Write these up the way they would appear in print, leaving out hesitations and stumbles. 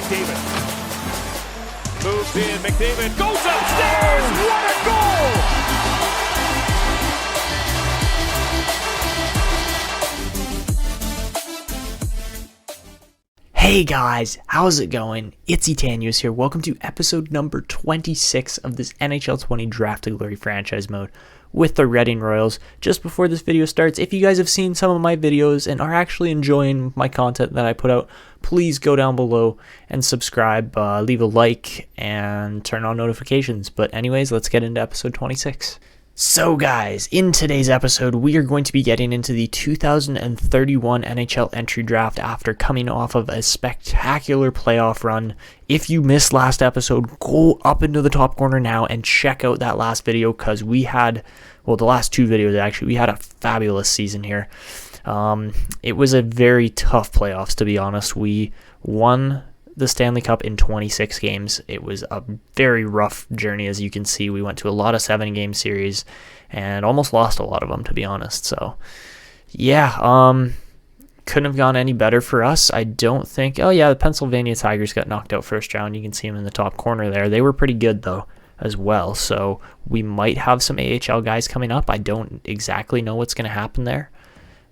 McDavid. Moves in, McDavid goes upstairs! What a goal! Hey guys, how's it going? It's Etanyos here. Welcome to episode number 26 of this NHL 20 Draft to Glory franchise mode with the Reading Royals. Just before this video starts, if you guys have seen some of my videos and are actually enjoying my content that I put out, please go down below and subscribe, leave a like, and turn on notifications. But anyways, let's get into episode 26. So guys, in today's episode, we are going to be getting into the 2031 NHL entry draft after coming off of a spectacular playoff run. If you missed last episode, go up into the top corner now and check out that last video because we had, well, the last two videos actually, we had a fabulous season here. It was a very tough playoffs, to be honest. We won the Stanley Cup in 26 games. It was a very rough journey, as you can see. We went to a lot of 7-game series and almost lost a lot of them, to be honest. So, yeah, couldn't have gone any better for us. I don't think. Oh, yeah, the Pennsylvania Tigers got knocked out first round. You can see them in the top corner there. They were pretty good, though, as well. So we might have some AHL guys coming up. I don't exactly know what's going to happen there.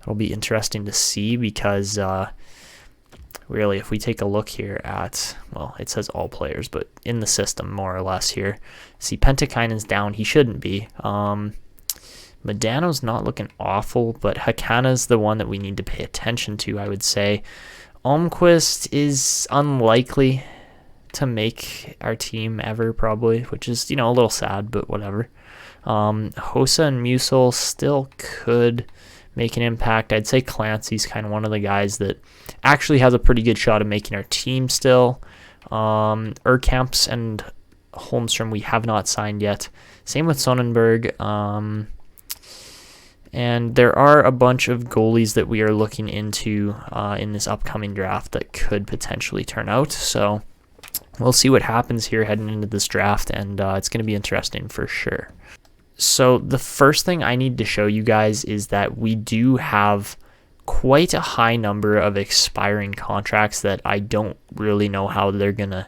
It'll be interesting to see because really, if we take a look here at, well, it says all players, but in the system, more or less here. See, Pentikainen's down. He shouldn't be. Modano's not looking awful, but Hakana's the one that we need to pay attention to, I would say. Almquist is unlikely to make our team ever, probably, which is, a little sad, but whatever. Hossa and Musil still could make an impact. I'd say Clancy's kind of one of the guys that actually has a pretty good shot of making our team still. Urkamps and Holmstrom we have not signed yet. Same with Sonnenberg. And there are a bunch of goalies that we are looking into in this upcoming draft that could potentially turn out. So we'll see what happens here heading into this draft, and it's going to be interesting for sure. So the first thing I need to show you guys is that we do have quite a high number of expiring contracts that I don't really know how we're gonna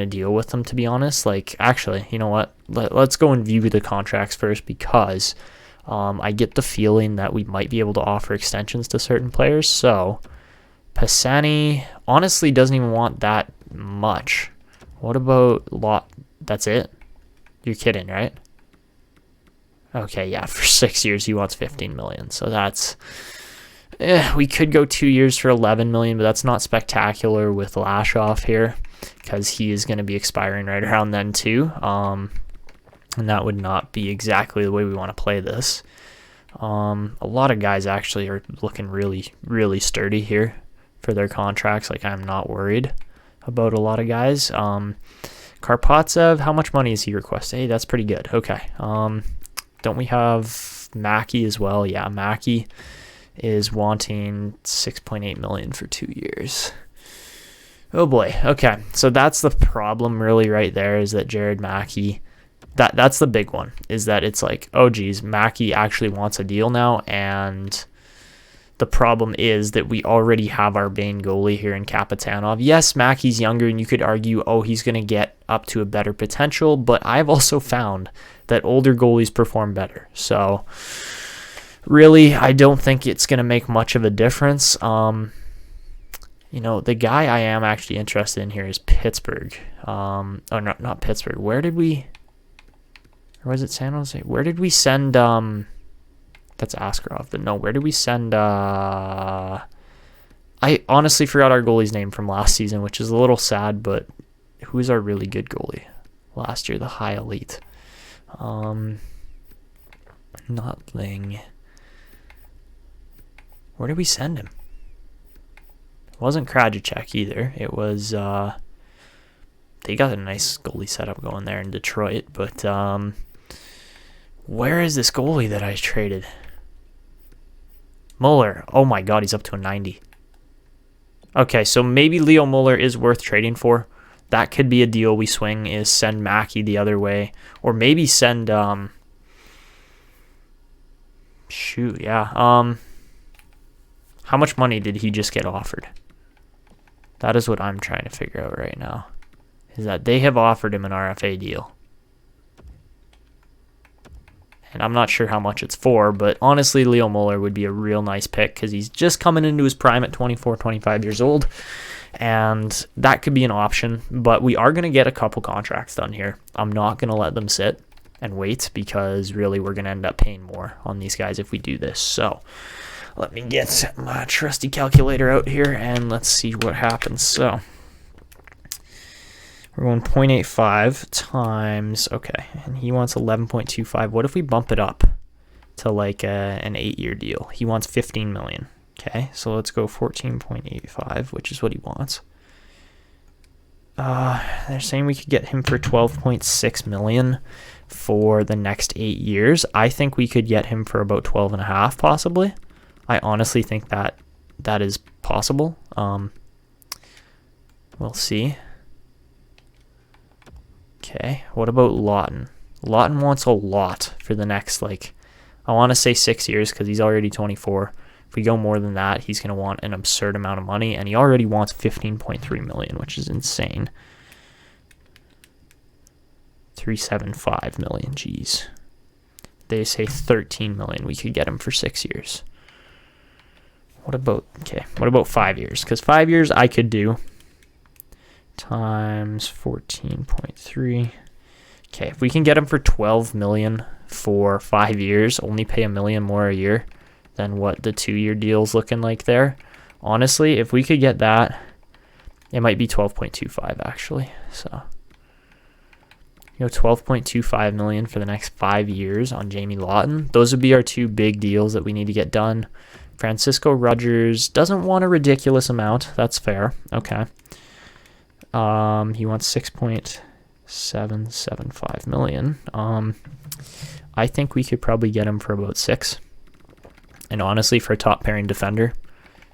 deal with them, to be honest. Like, actually, you know what? Let's go and view the contracts first because I get the feeling that we might be able to offer extensions to certain players. So Pisani honestly doesn't even want that much. What about Lot? That's it? You're kidding, right? Okay, yeah, for 6 years he wants $15 million. So that's, we could go 2 years for $11 million, but that's not spectacular with Lashoff here because he is going to be expiring right around then too. And that would not be exactly the way we want to play this. A lot of guys actually are looking really, really sturdy here for their contracts. Like, I'm not worried about a lot of guys. Karpatsev, how much money is he requesting? Hey, that's pretty good. Okay. Don't we have Mackey as well? Yeah, Mackey is wanting $6.8 million for 2 years. Oh boy. Okay, so that's the problem really right there, is that Jared Mackey, that's the big one, is that it's like, oh geez, Mackey actually wants a deal now, and the problem is that we already have our main goalie here in Kapitanov. Yes, Mackey's younger, and you could argue, oh, he's going to get up to a better potential, but I've also found that older goalies perform better. So, really, I don't think it's going to make much of a difference. The guy I am actually interested in here is Pittsburgh. Not Pittsburgh. Or was it San Jose? Where did we send... That's Askarov. Where did we send... I honestly forgot our goalie's name from last season, which is a little sad, but who is our really good goalie last year? The high elite. Not Ling. Where did we send him? It wasn't Krajicek either. It was... they got a nice goalie setup going there in Detroit, but... where is this goalie that I traded? Muller. Oh my god, he's up to a 90. Okay, so maybe Leo Muller is worth trading for. That could be a deal we swing, is send Mackey the other way. Or maybe send... How much money did he just get offered? That is what I'm trying to figure out right now, is that they have offered him an RFA deal. And I'm not sure how much it's for, but honestly, Leo Muller would be a real nice pick because he's just coming into his prime at 24, 25 years old. And that could be an option, but we are going to get a couple contracts done here. I'm not going to let them sit and wait because really we're going to end up paying more on these guys if we do this. So let me get my trusty calculator out here and let's see what happens. So we're going 0.85 times, okay, and he wants 11.25. What if we bump it up to like an 8-year deal? He wants 15 million. Okay, so let's go 14.85, which is what he wants. They're saying we could get him for 12.6 million for the next 8 years. I think we could get him for about 12.5 possibly. I honestly think that is possible. We'll see. Okay, what about Lawton? Lawton wants a lot for the next, like, I want to say 6 years because he's already 24. If we go more than that, he's going to want an absurd amount of money, and he already wants 15.3 million, which is insane. 375 million, geez. They say 13 million. We could get him for 6 years. What about 5 years? Because 5 years I could do. Times 14.3. Okay, if we can get him for 12 million for 5 years, only pay $1 million more a year than what the 2-year deal's looking like there. Honestly, if we could get that, it might be 12.25 actually. So, 12.25 million for the next 5 years on Jamie Lawton. Those would be our two big deals that we need to get done. Francisco Rogers doesn't want a ridiculous amount. That's fair. Okay. He wants 6.775 million. I think we could probably get him for about 6. And honestly, for a top pairing defender,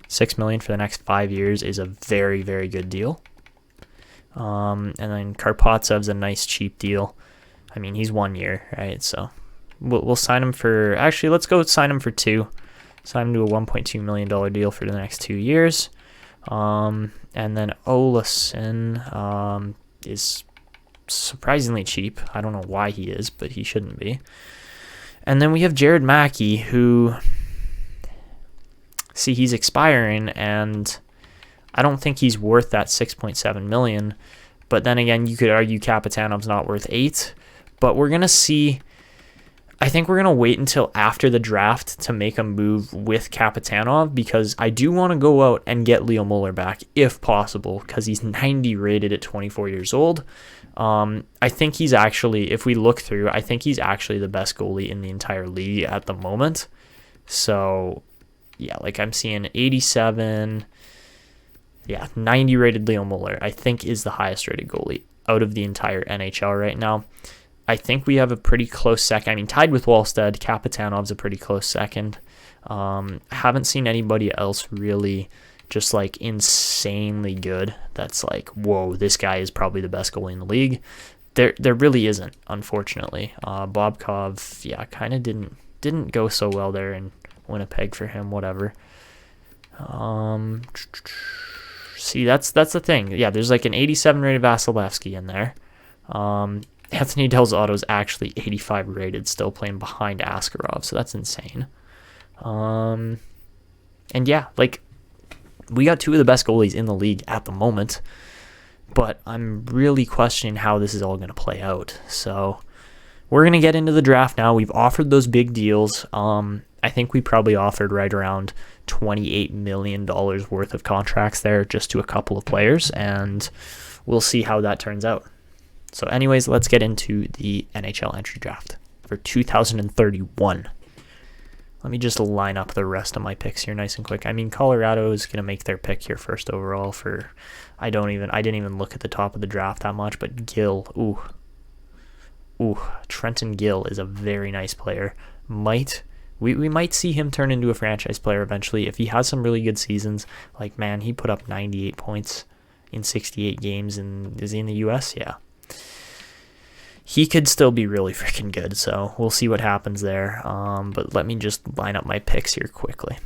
6 million for the next 5 years is a very, very good deal. And then Karpotsev's a nice cheap deal. I mean, he's 1 year, right? So we'll sign him for, actually, let's go sign him for 2. Sign him to a $1.2 million deal for the next 2 years. And then Olason is surprisingly cheap. I don't know why he is, but he shouldn't be. And then we have Jared Mackey, who, see, he's expiring, and I don't think he's worth that 6.7 million. But then again, you could argue Kapitanov's not worth 8. But we're gonna see. I think we're going to wait until after the draft to make a move with Kapitanov because I do want to go out and get Leo Muller back if possible because he's 90 rated at 24 years old. I think he's actually, if we look through, I think he's actually the best goalie in the entire league at the moment. So, yeah, like I'm seeing 87, 90 rated Leo Muller, I think is the highest rated goalie out of the entire NHL right now. I think we have a pretty close second. I mean, tied with Wallstead, Kapitanov's a pretty close second. Haven't seen anybody else really just like insanely good. That's like, whoa, this guy is probably the best goalie in the league. There really isn't, unfortunately. Bobkov, kind of didn't go so well there in Winnipeg for him. Whatever. See, that's the thing. Yeah, there's like an 87 rated Vasilevsky in there. Anthony Del Zotto is actually 85 rated, still playing behind Askarov, so that's insane. And yeah, like, we got 2 of the best goalies in the league at the moment, but I'm really questioning how this is all going to play out. So we're going to get into the draft now. We've offered those big deals. I think we probably offered right around $28 million worth of contracts there just to a couple of players, and we'll see how that turns out. So anyways, let's get into the NHL entry draft for 2031. Let me just line up the rest of my picks here nice and quick. I mean, Colorado is going to make their pick here first overall for, I didn't even look at the top of the draft that much, but Gill, Trenton Gill is a very nice player. We might see him turn into a franchise player eventually if he has some really good seasons. Like, man, he put up 98 points in 68 games, and is he in the U.S.? Yeah. He could still be really freaking good, so we'll see what happens there. But let me just line up my picks here quickly.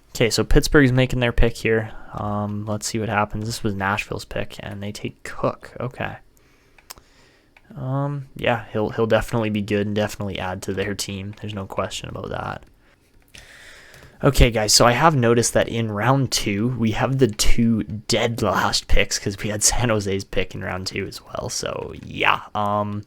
Okay, so Pittsburgh's making their pick here. Let's see what happens. This was Nashville's pick, and they take Cook. Okay. Yeah, he'll definitely be good and definitely add to their team. There's no question about that. Okay, guys, so I have noticed that in round 2, we have the 2 dead last picks because we had San Jose's pick in round 2 as well. So, yeah, I'm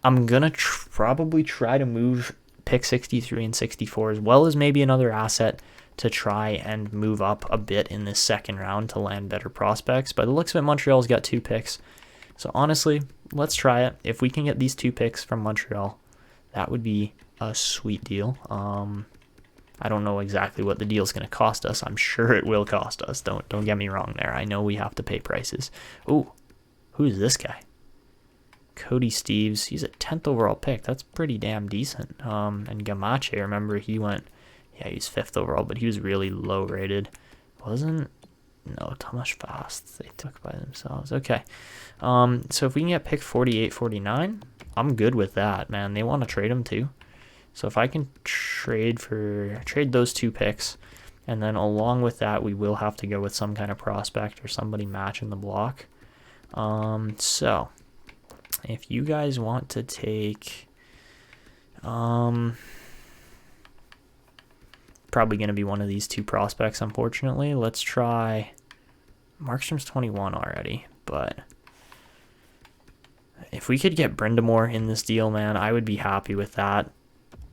going to probably try to move pick 63 and 64 as well as maybe another asset to try and move up a bit in this second round to land better prospects. By the looks of it, Montreal's got 2 picks. So, honestly, let's try it. If we can get these 2 picks from Montreal, that would be a sweet deal. I don't know exactly what the deal's going to cost us. I'm sure it will cost us. Don't get me wrong there. I know we have to pay prices. Ooh, who's this guy? Cody Steves. He's a 10th overall pick. That's pretty damn decent. And Gamache, remember he went, yeah, he's 5th overall, but he was really low rated. No, Tomas Fast they took by themselves. Okay. So if we can get pick 48, 49, I'm good with that, man. They want to trade him too. So if I can trade those 2 picks, and then along with that, we will have to go with some kind of prospect or somebody matching the block. So if you guys want to take, probably going to be one of these 2 prospects, unfortunately. Let's try, Markstrom's 21 already, but if we could get Brindamore in this deal, man, I would be happy with that.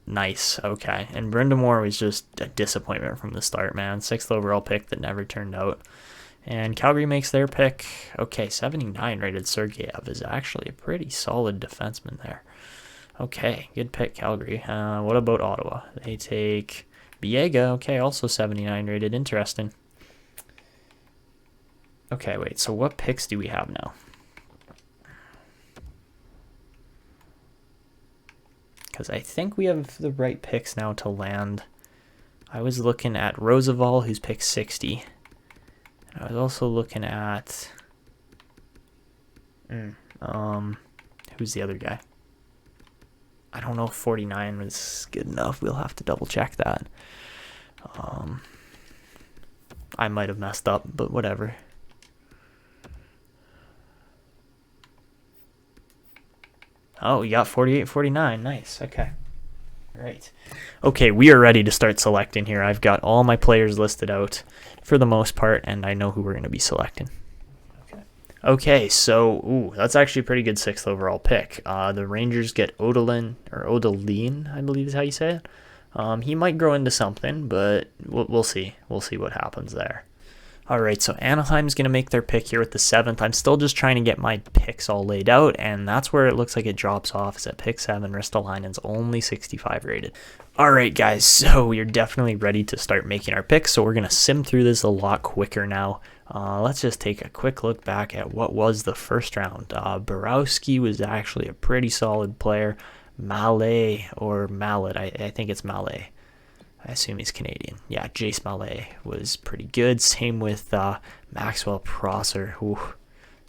Nice. Okay. And Brindamore was just a disappointment from the start, man. 6th overall pick that never turned out. And Calgary makes their pick. Okay, 79 rated Sergeyev is actually a pretty solid defenseman there. Okay, good pick, Calgary. What about Ottawa? They take Biega. Okay, also 79 rated. Interesting. Okay, wait. So what picks do we have now? Because I think we have the right picks now to land. I was looking at Roosevelt, who's picked 60. And I was also looking at... who's the other guy? I don't know if 49 was good enough. We'll have to double check that. I might have messed up, but whatever. Oh, you got 48, 49. Nice. Okay. Right. Okay, we are ready to start selecting here. I've got all my players listed out for the most part, and I know who we're going to be selecting. Okay, so that's actually a pretty good 6th overall pick. The Rangers get Odeline, I believe is how you say it. He might grow into something, but we'll see. We'll see what happens there. All right, so Anaheim's going to make their pick here with the 7th. I'm still just trying to get my picks all laid out, and that's where it looks like it drops off. Is at pick 7. Ristolainen's only 65 rated. All right, guys, so we're definitely ready to start making our picks, so we're going to sim through this a lot quicker now. Let's just take a quick look back at what was the first round. Borowski was actually a pretty solid player. Mallet, I think it's Mallet. I assume he's Canadian. Yeah, Jace Mallet was pretty good. Same with Maxwell Prosser. Ooh,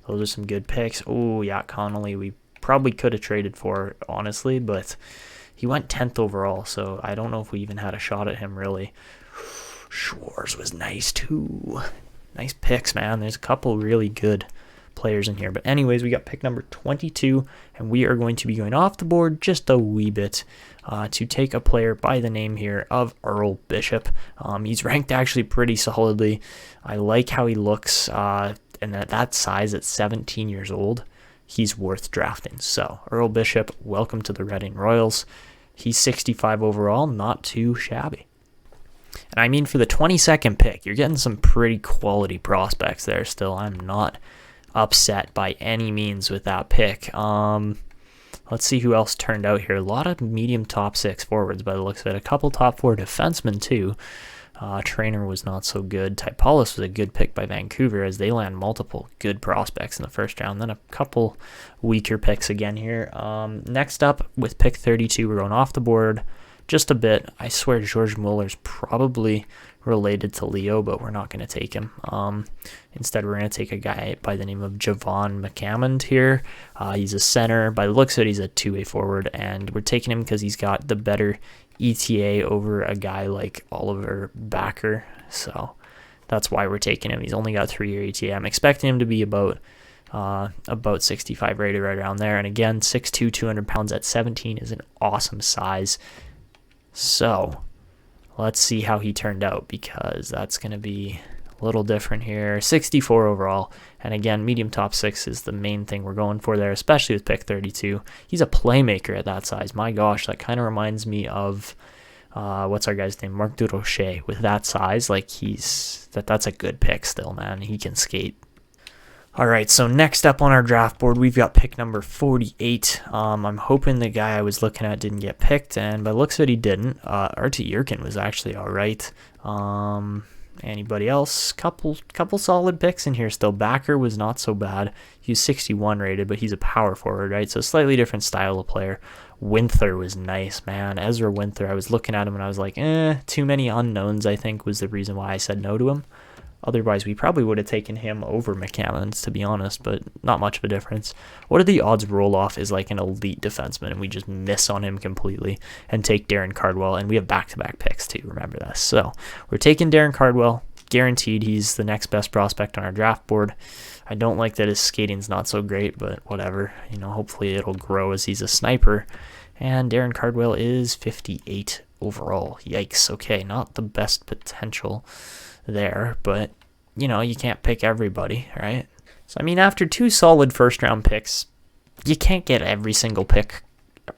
those are some good picks. Oh, yeah, Connolly we probably could have traded for, honestly, but he went 10th overall, so I don't know if we even had a shot at him, really. Schwartz was nice, too. Nice picks, man. There's a couple really good players in here. But anyways, we got pick number 22, and we are going to be going off the board just a wee bit to take a player by the name here of Earl Bishop. He's ranked actually pretty solidly. I like how he looks, and at that size at 17 years old, he's worth drafting. So Earl Bishop, welcome to the Reading Royals. He's 65 overall, not too shabby. And I mean, for the 22nd pick, you're getting some pretty quality prospects there still. I'm not upset by any means with that pick. Let's see who else turned out here. A lot of medium top 6 forwards by the looks of it. A couple top 4 defensemen too. Trainer was not so good. Typoulos was a good pick by Vancouver as they land multiple good prospects in the first round. Then a couple weaker picks again here. Next up with pick 32, we're going off the board just a bit. I swear George Muller's probably related to Leo, but we're not going to take him. Instead, we're going to take a guy by the name of Javon McCammond here. He's a center. By the looks of it, he's a two-way forward, and we're taking him because he's got the better ETA over a guy like Oliver Backer. So that's why we're taking him. He's only got 3-year ETA. I'm expecting him to be about 65 rated, right around there. And again, 6'2", 200 pounds at 17 is an awesome size. So let's see how he turned out, because that's going to be a little different here. 64 overall. And again, medium top 6 is the main thing we're going for there, especially with pick 32. He's a playmaker at that size. My gosh, that kind of reminds me of, what's our guy's name? Marc Durocher. With that size, like that's a good pick still, man. He can skate. All right, so next up on our draft board, we've got pick number 48. I'm hoping the guy I was looking at didn't get picked, and by the looks of it, he didn't. Artie Yerkin was actually all right. Anybody else? Couple solid picks in here still. Backer was not so bad. He's 61 rated, but he's a power forward, right? So slightly different style of player. Winther was nice, man. Ezra Winther, I was looking at him and I was like, too many unknowns, I think, was the reason why I said no to him. Otherwise, we probably would have taken him over McCallens, to be honest, but not much of a difference. What are the odds roll off is like an elite defenseman, and we just miss on him completely and take Darren Cardwell, and we have back-to-back picks too, remember this. So we're taking Darren Cardwell, guaranteed. He's the next best prospect on our draft board. I don't like that his skating's not so great, but whatever. Hopefully it'll grow as he's a sniper. And Darren Cardwell is 58 overall. Yikes. Okay, not the best potential there, but you can't pick everybody, right? So after 2 solid first round picks, you can't get every single pick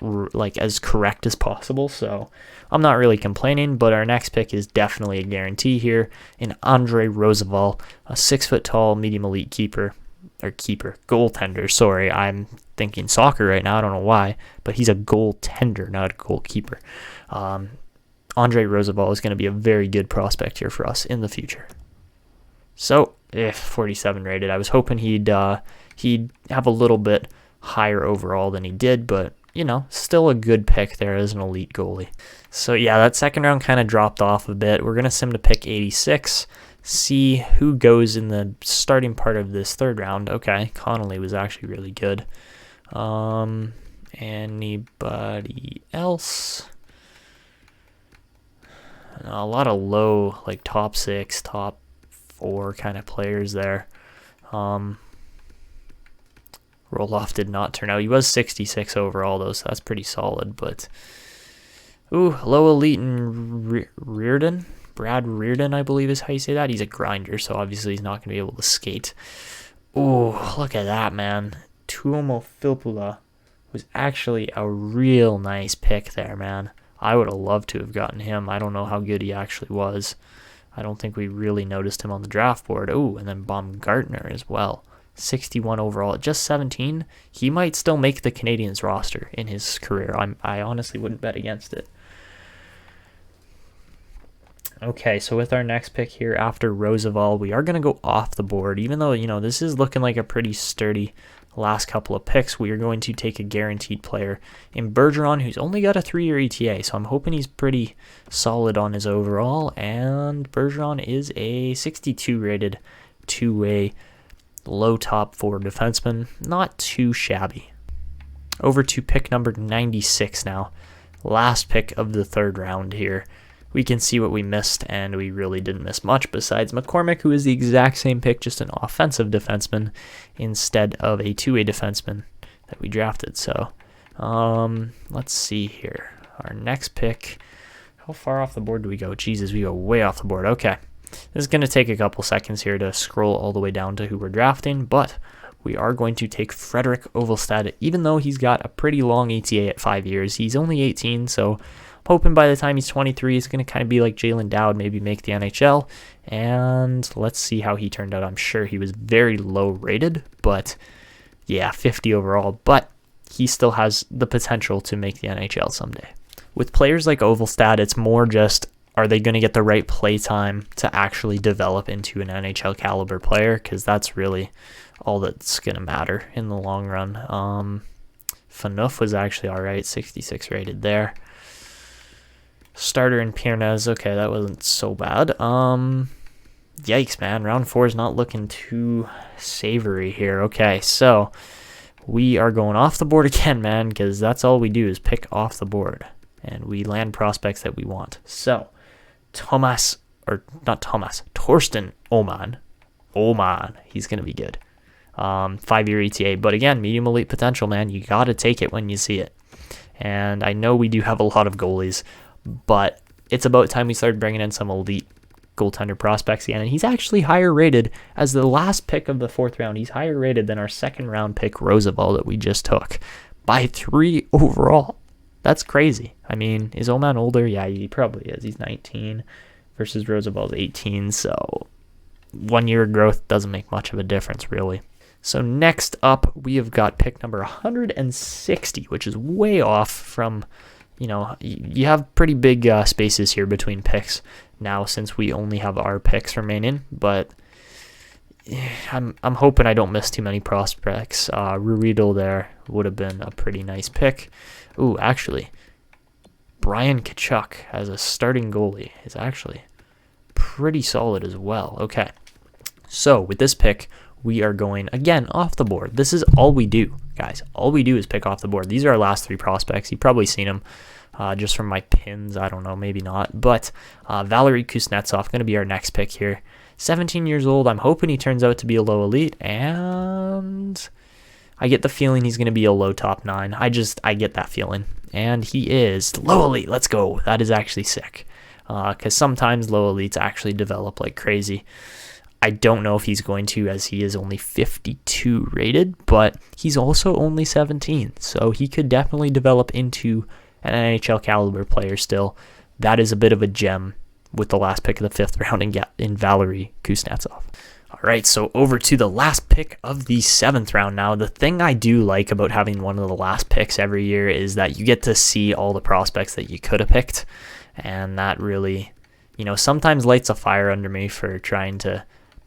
like as correct as possible, so I'm not really complaining. But our next pick is definitely a guarantee here in Andre Roosevelt, a 6 foot tall medium elite goaltender. Sorry, I'm thinking soccer right now, I don't know why, but he's a goaltender, not a goalkeeper. Andre Roosevelt is going to be a very good prospect here for us in the future. So, 47 rated. I was hoping he'd have a little bit higher overall than he did, but still a good pick there as an elite goalie. So yeah, that second round kind of dropped off a bit. We're gonna sim to pick 86, see who goes in the starting part of this third round. Okay, Connolly was actually really good. Anybody else? A lot of low, like top 6, top 4 kind of players there. Roloff did not turn out. He was 66 overall, though, so that's pretty solid. But, low elite and Reardon. Brad Reardon, I believe is how you say that. He's a grinder, so obviously he's not going to be able to skate. Look at that, man. Tuomo Filppula was actually a real nice pick there, man. I would have loved to have gotten him. I don't know how good he actually was. I don't think we really noticed him on the draft board. And then Baumgartner as well. 61 overall at just 17. He might still make the Canadiens roster in his career. I honestly wouldn't bet against it. Okay, so with our next pick here after Roosevelt, we are going to go off the board. Even though, this is looking like a pretty sturdy last couple of picks, we are going to take a guaranteed player in Bergeron, who's only got a 3-year ETA, so I'm hoping he's pretty solid on his overall. And Bergeron is a 62 rated 2-way low top 4 defenseman. Not too shabby. Over to pick number 96 now. Last pick of the third round here. We can see what we missed, and we really didn't miss much besides McCormick, who is the exact same pick, just an offensive defenseman instead of a 2-way defenseman that we drafted. So let's see here. Our next pick, how far off the board do we go? Jesus, we go way off the board. Okay. This is going to take a couple seconds here to scroll all the way down to who we're drafting, but we are going to take Frederick Ovelstad. Even though he's got a pretty long ETA at 5 years, he's only 18, so I'm hoping by the time he's 23, he's going to kind of be like Jalen Dowd, maybe make the NHL, and let's see how he turned out. I'm sure he was very low rated, but yeah, 50 overall, but he still has the potential to make the NHL someday. With players like Ovelstad, it's more just, are they going to get the right play time to actually develop into an NHL caliber player? Because that's really all that's going to matter in the long run. Phaneuf was actually all right, 66 rated there. Starter in Piernes, okay, that wasn't so bad. Yikes, man, round 4 is not looking too savory here. Okay, so we are going off the board again, man, because that's all we do is pick off the board, and we land prospects that we want. So, Torsten Oman. He's going to be good. 5-year ETA. But again, medium elite potential, man. You got to take it when you see it. And I know we do have a lot of goalies, but it's about time we started bringing in some elite goaltender prospects again. And he's actually higher rated as the last pick of the 4th round. He's higher rated than our 2nd round pick, Roosevelt, that we just took by 3 overall. That's crazy. I mean, is Oman older? Yeah, he probably is. He's 19 versus Roosevelt's 18. So 1 year growth doesn't make much of a difference, really. So next up, we have got pick number 160, which is way off from, you have pretty big spaces here between picks now since we only have our picks remaining. But I'm hoping I don't miss too many prospects. Ruedel there would have been a pretty nice pick. Ooh, actually, Brian Tkachuk as a starting goalie is actually pretty solid as well. Okay, so with this pick, we are going, again, off the board. This is all we do, guys. All we do is pick off the board. These are our last 3 prospects. You've probably seen them just from my pins. I don't know, maybe not. But Valery Kuznetsov going to be our next pick here. 17 years old. I'm hoping he turns out to be a low elite. And I get the feeling he's going to be a low top 9. I get that feeling. And he is low elite. Let's go. That is actually sick. Because sometimes low elites actually develop like crazy. I don't know if he's going to, as he is only 52 rated, but he's also only 17, so he could definitely develop into an NHL caliber player still. That is a bit of a gem with the last pick of the 5th round in Valery Kuznetsov. All right, so over to the last pick of the 7th round now. The thing I do like about having one of the last picks every year is that you get to see all the prospects that you could have picked, and that really, sometimes lights a fire under me for trying to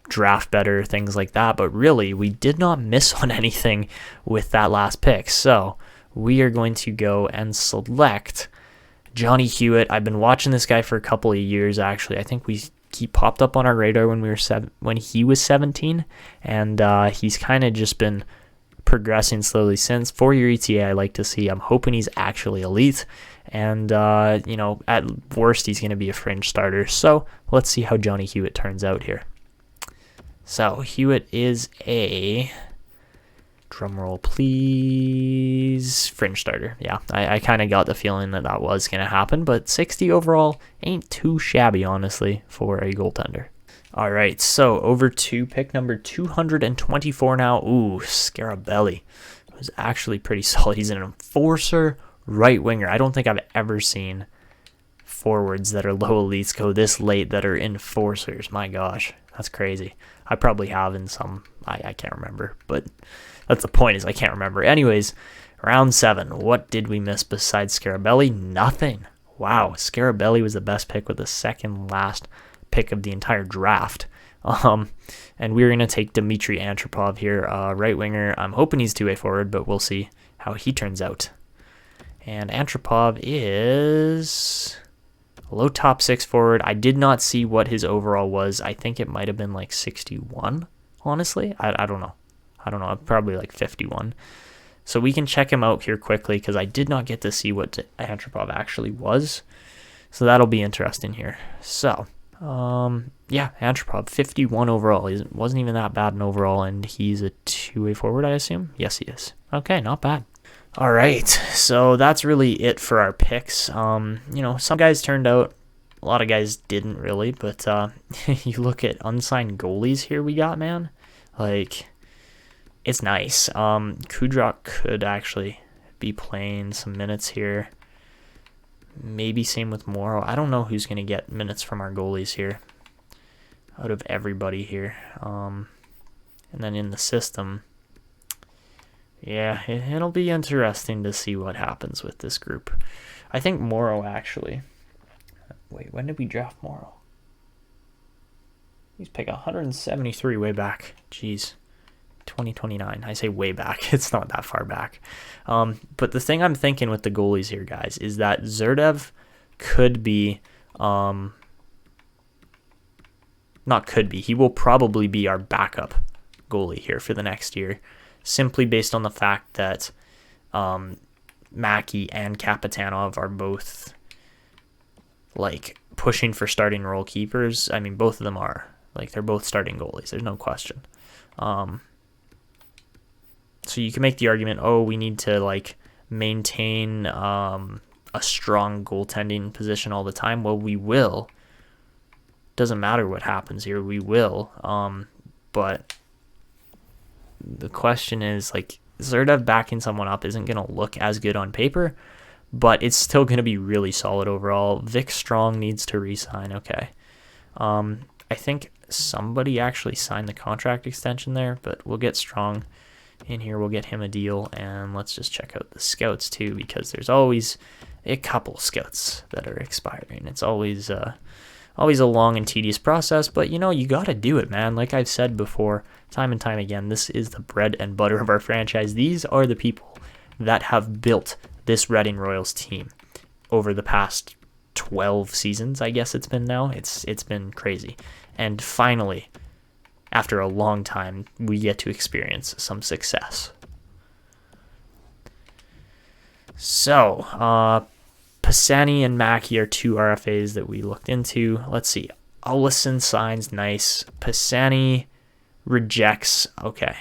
draft better, things like that, but really we did not miss on anything with that last pick. So we are going to go and select Johnny Hewitt. I've been watching this guy for a couple of years, actually. I think he popped up on our radar when he was 17, and he's kind of just been progressing slowly since. 4-year ETA I like to see. I'm hoping he's actually elite, and at worst he's going to be a fringe starter. So let's see how Johnny Hewitt turns out here. So Hewitt is a, drumroll please, fringe starter. Yeah, I kind of got the feeling that was going to happen, but 60 overall ain't too shabby, honestly, for a goaltender. All right, so over to pick number 224 now. Ooh, Scarabelli was actually pretty solid. He's an enforcer right winger. I don't think I've ever seen forwards that are low elites go this late that are enforcers. My gosh, that's crazy. I probably have in some, I can't remember, but that's the point, is I can't remember. Anyways, round 7, what did we miss besides Scarabelli? Nothing. Wow, Scarabelli was the best pick with the 2nd last pick of the entire draft. And we're going to take Dmitry Antropov here, right winger. I'm hoping he's 2-way forward, but we'll see how he turns out. And Antropov is low top 6 forward. I did not see what his overall was. I think it might have been like 61, honestly. I don't know. Probably like 51. So we can check him out here quickly because I did not get to see what Antropov actually was. So that'll be interesting here. So, yeah, Antropov, 51 overall. He wasn't even that bad in overall, and he's a 2-way forward, I assume? Yes, he is. Okay, not bad. All right, so that's really it for our picks. Some guys turned out, a lot of guys didn't really, but you look at unsigned goalies here we got, man. Like, it's nice. Kudruk could actually be playing some minutes here. Maybe same with Morrow. I don't know who's going to get minutes from our goalies here out of everybody here. And then in the system, yeah, it'll be interesting to see what happens with this group. I think Morrow actually. Wait, when did we draft Morrow? He's pick 173 way back. Jeez. 2029. I say way back. It's not that far back. But the thing I'm thinking with the goalies here, guys, is that Zerdev could be, not could be, he will probably be our backup goalie here for the next year, simply based on the fact that Mackey and Kapitanov are both like pushing for starting role keepers. I mean, both of them are. Like, they're both starting goalies. There's no question. So you can make the argument, we need to, like, maintain a strong goaltending position all the time. Well, we will. Doesn't matter what happens here. We will. But the question is, like, Zerdev backing someone up isn't going to look as good on paper, but it's still going to be really solid overall. Vic Strong needs to re-sign. Okay. I think somebody actually signed the contract extension there, but we'll get Strong in here. We'll get him a deal, and let's just check out the scouts too, because there's always a couple scouts that are expiring. It's always a long and tedious process, but you got to do it, man. Like I've said before, time and time again, this is the bread and butter of our franchise. These are the people that have built this Reading Royals team over the past 12 seasons, I guess it's been now. It's been crazy. And finally, after a long time, we get to experience some success. So, Pisani and Mackey are two RFAs that we looked into. Let's see. Allison signs, nice. Pisani rejects. Okay.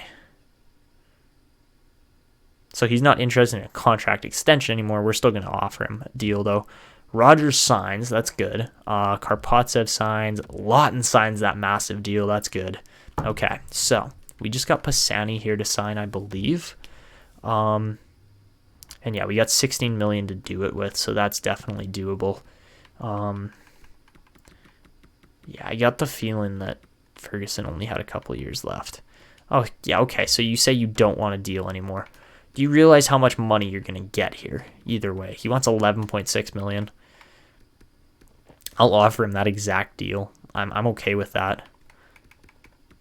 So he's not interested in a contract extension anymore. We're still going to offer him a deal, though. Rogers signs. That's good. Karpatsev signs. Lawton signs that massive deal. That's good. Okay, so we just got Pisani here to sign, I believe. And yeah, we got $16 million to do it with, so that's definitely doable. Yeah, I got the feeling that Ferguson only had a couple years left. Oh, yeah, okay, so you say you don't want a deal anymore. Do you realize how much money you're going to get here? Either way, he wants $11.6 million. I'll offer him that exact deal. I'm okay with that.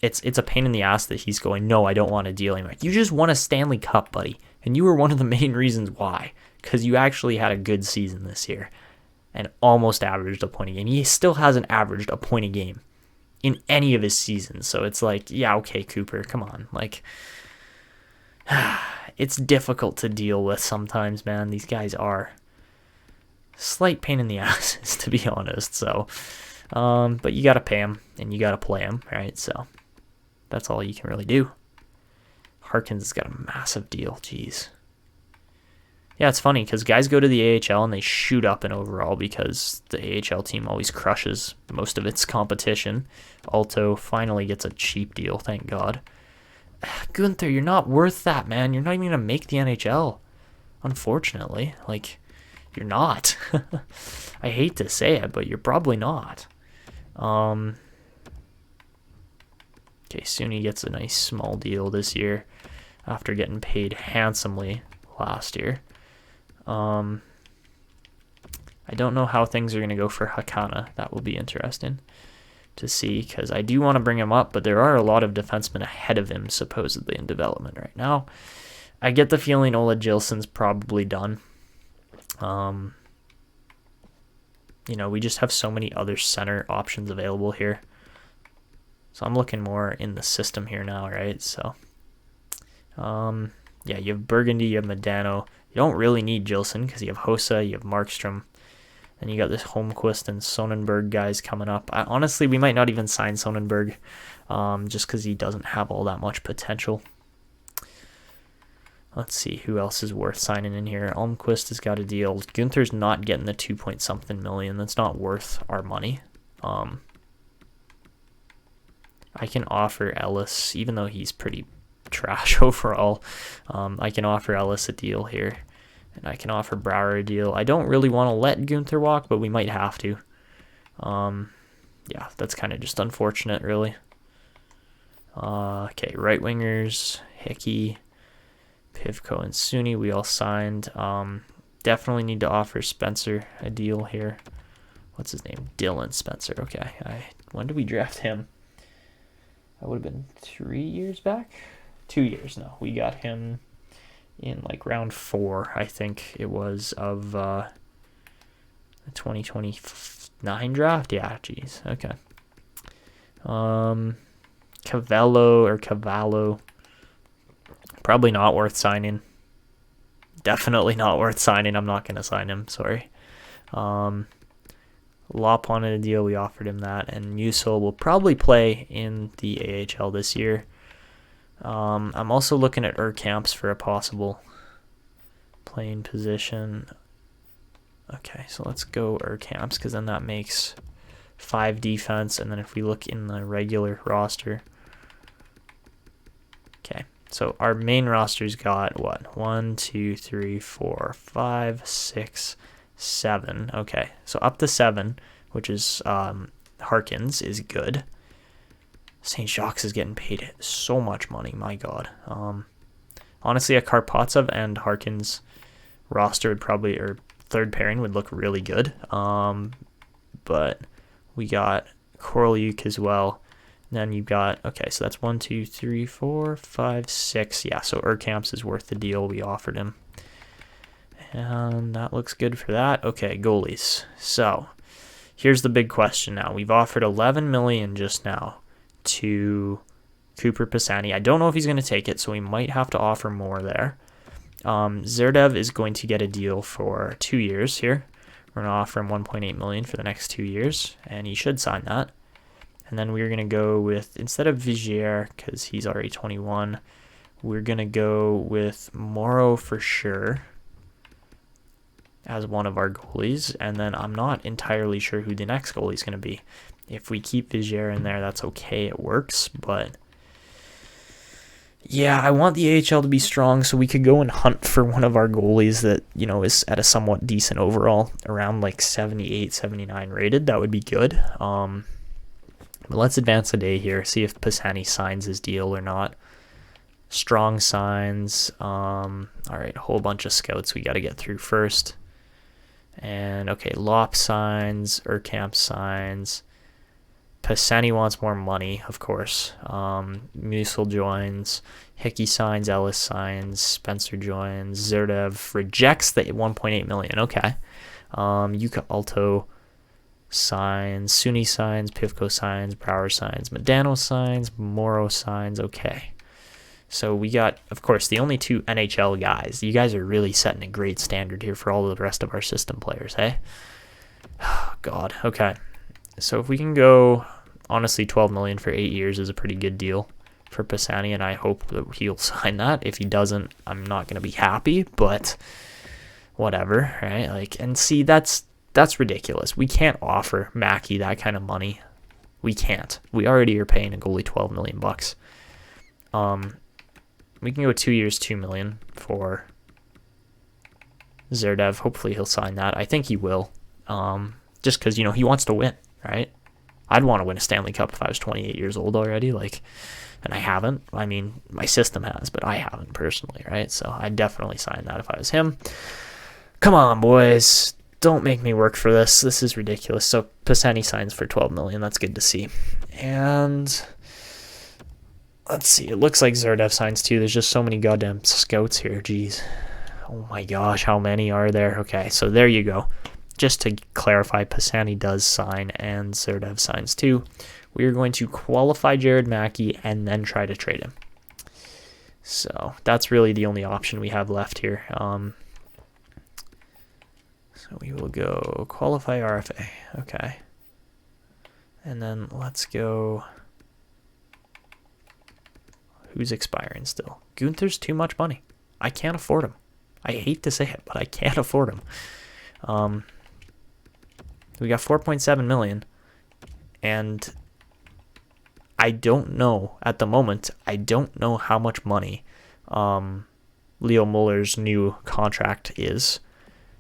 It's a pain in the ass that he's going, no, I don't want a deal anymore. You just won a Stanley Cup, buddy. And you were one of the main reasons why. Because you actually had a good season this year. And almost averaged a point a game. He still hasn't averaged a point a game in any of his seasons. So it's like, yeah, okay, Cooper, come on. Like, it's difficult to deal with sometimes, man. These guys are slight pain in the asses, to be honest. So, but you got to pay him and you got to play him, right? So that's all you can really do. Harkins has got a massive deal. Jeez. Yeah, it's funny because guys go to the AHL and they shoot up in overall because the AHL team always crushes most of its competition. Alto finally gets a cheap deal, thank God. Gunther, you're not worth that, man. You're not even going to make the NHL. Unfortunately. Like, you're not. I hate to say it, but you're probably not. Okay, Suni gets a nice small deal this year after getting paid handsomely last year. I don't know how things are going to go for Hakana. That will be interesting to see because I do want to bring him up, but there are a lot of defensemen ahead of him supposedly in development right now. I get the feeling Ola Gilson's probably done. We just have so many other center options available here. So I'm looking more in the system here now, right? So, yeah, you have Burgundy, you have Medano. You don't really need Gilson because you have Hossa, you have Markstrom, and you got this Holmquist and Sonnenberg guys coming up. Honestly, we might not even sign Sonnenberg just because he doesn't have all that much potential. Let's see who else is worth signing in here. Holmquist has got a deal. Gunther's not getting the 2-point-something million. That's not worth our money. I can offer Ellis, even though he's pretty trash overall. I can offer Ellis a deal here, and I can offer Brouwer a deal. I don't really want to let Gunther walk, but we might have to. Yeah, that's kind of just unfortunate, really. Okay, right wingers, Hickey, Pivko, and Suni, we all signed. Definitely need to offer Spencer a deal here. What's his name? Dylan Spencer. Okay, when did we draft him? That would have been 3 years back? 2 years, no. We got him in like round 4, I think it was, of the 2029 draft. Yeah, geez. Okay. Cavallo. Probably not worth signing. Definitely not worth signing. I'm not going to sign him. Sorry. Lop wanted a deal. We offered him that. And Musil will probably play in the AHL this year. I'm also looking at Urkamps for a possible playing position. Okay, so let's go Urkamps because then that makes 5 defense. And then if we look in the regular roster. Okay, so our main roster's got what? 1, 2, 3, 4, 5, 6, 7. Okay, so up to 7, which is Harkins, is good. St. Jacques is getting paid so much money, my God. Honestly, a Karpatsev and Harkins roster would probably, or third pairing would look really good. But we got Korolyuk as well. Then you've got, okay, so that's 1, 2, 3, 4, 5, 6. Yeah, so Urkamps is worth the deal we offered him. And that looks good for that. Okay, goalies. So here's the big question now. We've offered $11 million just now to Cooper Pisani. I don't know if he's going to take it, so we might have to offer more there. Zerdev is going to get a deal for 2 years here. We're going to offer him $1.8 million for the next 2 years, and he should sign that. And then we're going to go with, instead of Vigier, because he's already 21, we're going to go with Morrow for sure as one of our goalies. And then I'm not entirely sure who the next goalie is going to be. If we keep Vigier in there, that's okay. It works. But yeah, I want the AHL to be strong so we could go and hunt for one of our goalies that, you know, is at a somewhat decent overall, around like 78, 79 rated. That would be good. But let's advance a day here, see if Pisani signs his deal or not. Strong signs. All right, a whole bunch of scouts we got to get through first. And okay, Lop signs, Urkamp signs. Pisani wants more money, of course. Musil joins. Hickey signs, Ellis signs, Spencer joins. Zerdev rejects the $1.8 million. Okay. Yuka Alto signs, Suni signs, Pivko signs, Brower signs, Medano signs, Morrow signs. Okay. So we got, of course, the only 2 NHL guys. You guys are really setting a great standard here for all the rest of our system players, hey? Oh, God. Okay. So if we can go, honestly, $12 million for 8 years is a pretty good deal for Pisani, and I hope that he'll sign that. If he doesn't, I'm not going to be happy, but whatever, right? Like, and see, that's ridiculous. We can't offer Mackey that kind of money. We can't. We already are paying a goalie $12 million bucks. We can go 2 years, $2 million for Zerdev. Hopefully he'll sign that. I think he will. Just because, you know, he wants to win, right? I'd want to win a Stanley Cup if I was 28 years old already, like, and I haven't. I mean, my system has, but I haven't personally, right? So I'd definitely sign that if I was him. Come on, boys. Don't make me work for this. This is ridiculous. So Pisani signs for $12 million. That's good to see. And let's see. It looks like Zerdev signs too. There's just so many goddamn scouts here. Jeez. Oh my gosh, how many are there? Okay, so there you go. Just to clarify, Pisani does sign and Zerdev signs too. We are going to qualify Jared Mackey and then try to trade him. So that's really the only option we have left here. So we will go qualify RFA. Okay. And then let's go. Who's expiring still? Gunther's too much money. I can't afford him. I hate to say it, but I can't afford him. We got $4.7 million, and I don't know at the moment. I don't know how much money Leo Muller's new contract is.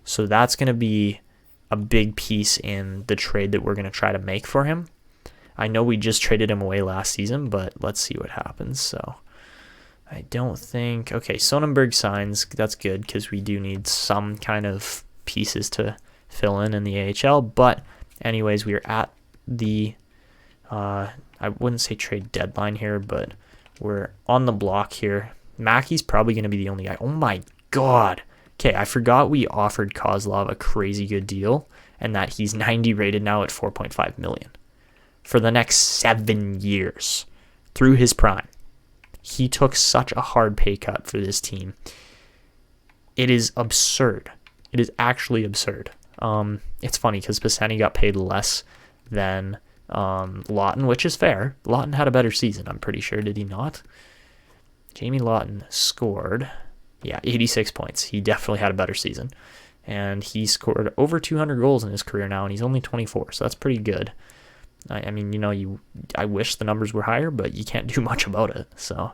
So that's going to be a big piece in the trade that we're going to try to make for him. I know we just traded him away last season, but let's see what happens. So I don't think... Okay, Sonnenberg signs. That's good because we do need some kind of pieces to fill in the AHL. But anyways, we are at the... I wouldn't say trade deadline here, but we're on the block here. Mackey's probably going to be the only guy. Oh my God. Okay, I forgot we offered Kozlov a crazy good deal and that he's 90 rated now at $4.5 million for the next 7 years through his prime. He took such a hard pay cut for this team. It is absurd. It is actually absurd. It's funny because Pisani got paid less than Lawton, which is fair. Lawton had a better season, I'm pretty sure. Did he not? Jamie Lawton scored, 86 points. He definitely had a better season. And he scored over 200 goals in his career now, and he's only 24, so that's pretty good. I mean, I wish the numbers were higher, but you can't do much about it. So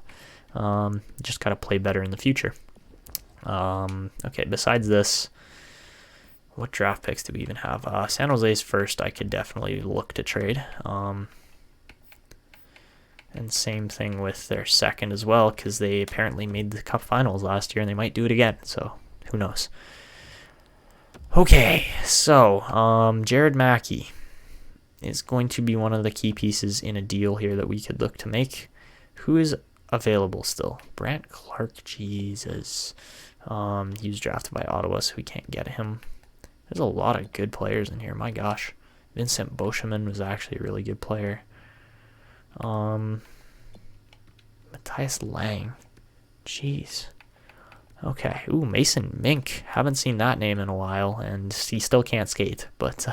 just got to play better in the future. Okay, besides this, what draft picks do we even have? San Jose's first, I could definitely look to trade. And same thing with their second as well, because they apparently made the Cup Finals last year, and they might do it again. So who knows? Okay, so Jared Mackey is going to be one of the key pieces in a deal here that we could look to make. Who is available still? Brant Clark, Jesus. He was drafted by Ottawa, so we can't get him. There's a lot of good players in here, my gosh. Vincent Boscheman was actually a really good player. Matthias Lang. Jeez. Okay. Ooh, Mason Mink. Haven't seen that name in a while, and he still can't skate, but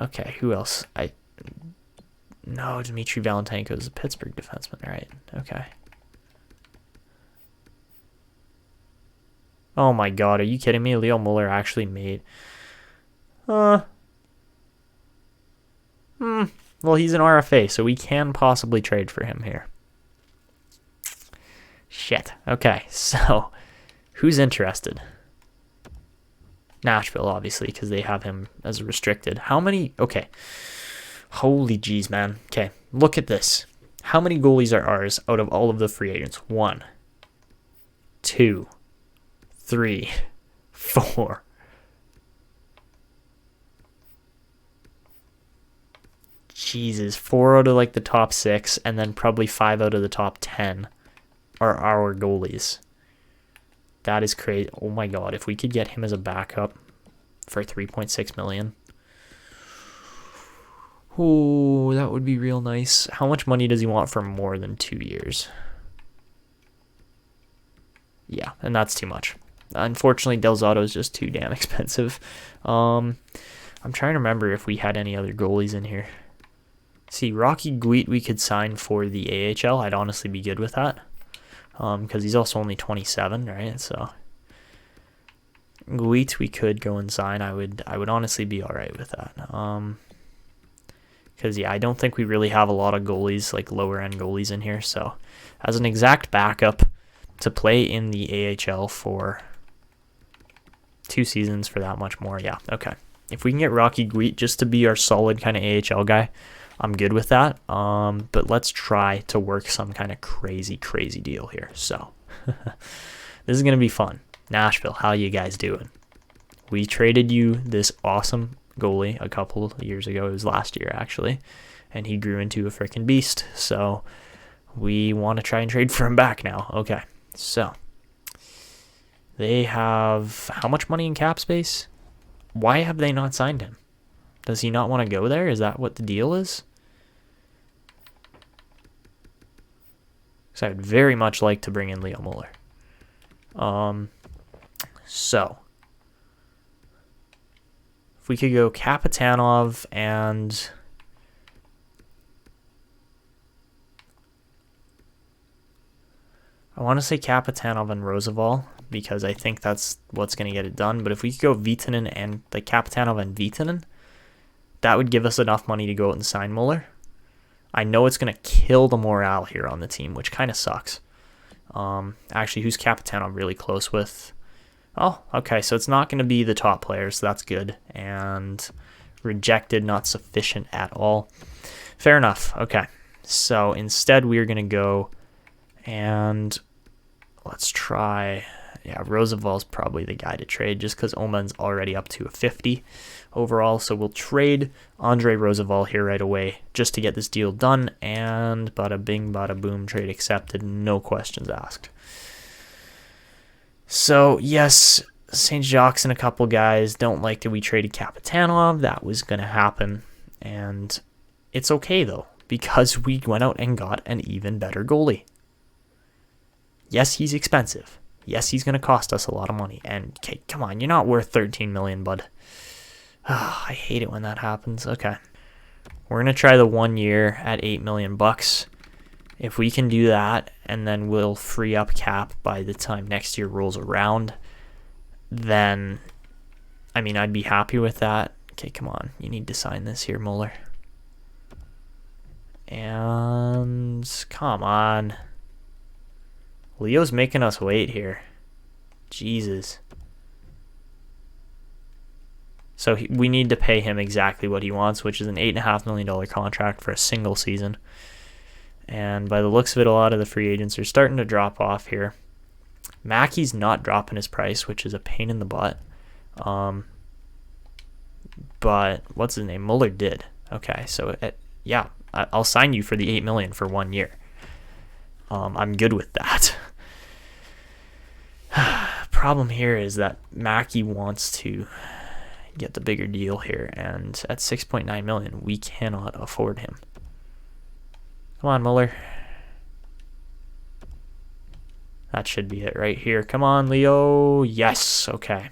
okay, who else? No, Dmitry Valentenko is a Pittsburgh defenseman, right? Okay. Oh my god, are you kidding me? Leo Muller actually made... Well, he's an RFA, so we can possibly trade for him here. Shit. Okay, so who's interested? Nashville, obviously, because they have him as a restricted. How many? Okay. Holy jeez, man. Okay, look at this. How many goalies are ours out of all of the free agents? 1, 2, 3, 4. Jesus, 4 out of like the top 6, and then probably 5 out of the top 10 are our goalies. That is crazy. Oh my god, if we could get him as a backup for $3.6 million. Oh, that would be real nice. How much money does he want for more than 2 years? Yeah, and that's too much. Unfortunately, Del Zotto is just too damn expensive. I'm trying to remember if we had any other goalies in here. See, Rocky Guit we could sign for the AHL. I'd honestly be good with that. Because he's also only 27, right? So Guit we could go and sign. I would honestly be all right with that. Because I don't think we really have a lot of goalies, like lower end goalies in here. So as an exact backup to play in the AHL for 2 seasons for that much more, yeah, okay. If we can get Rocky Guit just to be our solid kind of AHL guy, I'm good with that. But let's try to work some kind of crazy deal here. So this is going to be fun. Nashville, how you guys doing? We traded you this awesome goalie a couple of years ago. It was last year, actually. And he grew into a freaking beast. So we want to try and trade for him back now. Okay, so they have how much money in cap space? Why have they not signed him? Does he not want to go there? Is that what the deal is? Because I would very much like to bring in Leo Muller. So if we could go Kapitanov and I want to say Kapitanov and Roosevelt because I think that's what's going to get it done. But if we could go Vitanen and like Kapitanov and Vitanen, that would give us enough money to go out and sign Muller. I know it's going to kill the morale here on the team, which kind of sucks. Actually, who's Kapitanov really close with? Oh, okay, so it's not going to be the top players, so that's good. And rejected, not sufficient at all. Fair enough. Okay, so instead we're going to go and let's try... Yeah, Roosevelt's probably the guy to trade just because Oman's already up to a 50 overall. So we'll trade Andre Roosevelt here right away just to get this deal done. And bada bing, bada boom, trade accepted. No questions asked. So, yes, St. Jacques and a couple guys don't like that we traded Kapitanov. That was going to happen. And it's okay, though, because we went out and got an even better goalie. Yes, he's expensive. Yes, he's going to cost us a lot of money. And, okay, come on, you're not worth 13 million, bud. I hate it when that happens. Okay. We're going to try the 1 year at $8 million bucks. If we can do that, and then we'll free up cap by the time next year rolls around, then, I mean, I'd be happy with that. Okay, come on. You need to sign this here, Muller. And come on. Leo's making us wait here. Jesus. So we need to pay him exactly what he wants, which is an $8.5 million contract for a single season. And by the looks of it, a lot of the free agents are starting to drop off here. Mackey's not dropping his price, which is a pain in the butt. But what's his name? Muller did. Okay, so yeah, I'll sign you for the $8 million for 1 year. I'm good with that. Problem here is that Mackey wants to get the bigger deal here, and at $6.9 million, we cannot afford him. Come on, Muller. That should be it right here. Come on, Leo. Yes. Okay.